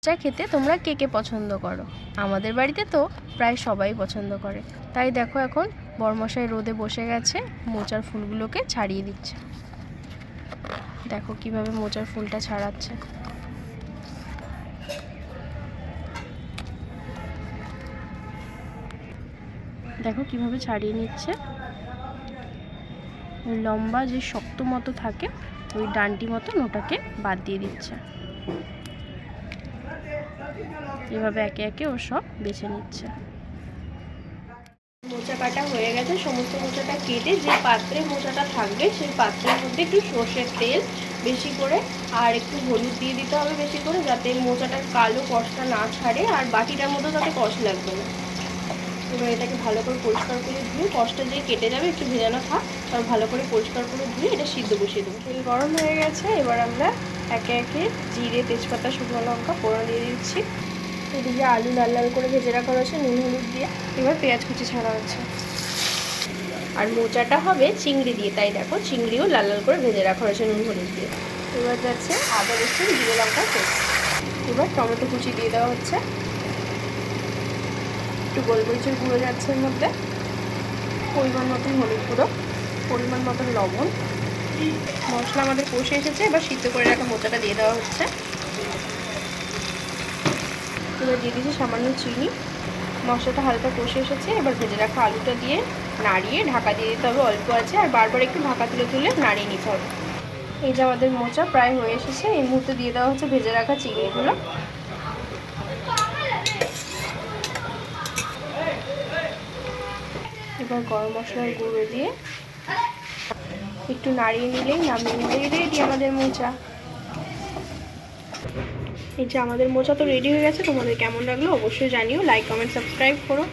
চা খেতে তোমরা কে কে পছন্দ করো? আমাদের বাড়িতে তো প্রায় সবাই পছন্দ করে। তাই দেখো এখন বরমশাই রোদে বসে গেছে, মোচার ফুলগুলোকে ছাড়িয়ে দিচ্ছে। দেখো কিভাবে মোচার ফুলটা ছাড়াচ্ছে। দেখো কিভাবে ছাড়িয়ে নিচ্ছে। লম্বা যে শক্ত মতো থাকে ওই ডান্টি মতন ওটাকে বাদ দিয়ে দিচ্ছে। এভাবে একে একে ও সব বেছে নিচ্ছে। মোচা কাটা হয়ে গেছে। সমস্ত মোচাটা কেটে যে পাত্রে মোচাটা থাকবে সেই পাত্রের মধ্যে একটু সর্ষের তেল বেশি করে আর একটু হলুদ দিয়ে দিতে হবে বেশি করে, যাতে মোচাটার কালো কষটা না ছাড়ে আর বাটিটার মধ্যে তাতে কষ লাগবে না। এবার এটাকে ভালো করে পরিষ্কার করে ধুয়ে, কষটা যে কেটে যাবে একটু ভেজানো থাক, আর ভালো করে পরিষ্কার করে ধুয়ে এটা সিদ্ধ বসিয়ে দেবো। তেল গরম হয়ে গেছে, এবার আমরা একে একে জিরে, তেজপাতা, শুকনো লঙ্কা ফোড়ন দিয়ে দিচ্ছি। এদিকে আলু লাল লাল করে ভেজে রাখা রয়েছে নুন হলুদ দিয়ে। এবার পেঁয়াজ কুচি ছাড়া হচ্ছে। আর মোচাটা হবে চিংড়ি দিয়ে, তাই দেখো চিংড়িও লাল লাল করে ভেজে রাখা রয়েছে নুন হলুদ দিয়ে। এবার যাচ্ছে আদা রসুন জিরে লঙ্কা পেস্ট। এবার টমেটো কুচি দিয়ে দেওয়া হচ্ছে। একটু গোলমরিচের গুঁড়ো যাচ্ছে এর মধ্যে, পরিমাণ মতন হলুদ গুঁড়ো, পরিমাণ মতন লবণ। মশলা আমাদের কষে এসেছে, এবার সিদ্ধ করে রাখা মোচাটা দিয়ে দেওয়া হচ্ছে। এবার দিয়ে দিচ্ছি সামান্য চিনি। মশলাটা হালকা কষে এসেছে, এবার ভেজে রাখা আলুটা দিয়ে নাড়িয়ে ঢাকা দিয়ে দিতে হবে অল্প আছে, আর বারবার একটু ঢাকা তুলে তুলে নাড়িয়ে নিতে হবে। এই যে আমাদের মোচা প্রায় হয়ে এসেছে, এই মুহূর্তে দিয়ে দেওয়া হচ্ছে ভেজে রাখা চিংড়িগুলো। এবার গরম মশলার গুঁড়ো দিয়ে একটু নাড়িয়ে নিলেই নামিয়ে নিলেই রেডি আমাদের মোচা। এই যে আমাদের মোচা তো রেডি হয়ে গেছে। তোমাদের কেমন লাগলো অবশ্যই জানিও, লাইক কমেন্ট সাবস্ক্রাইব করো।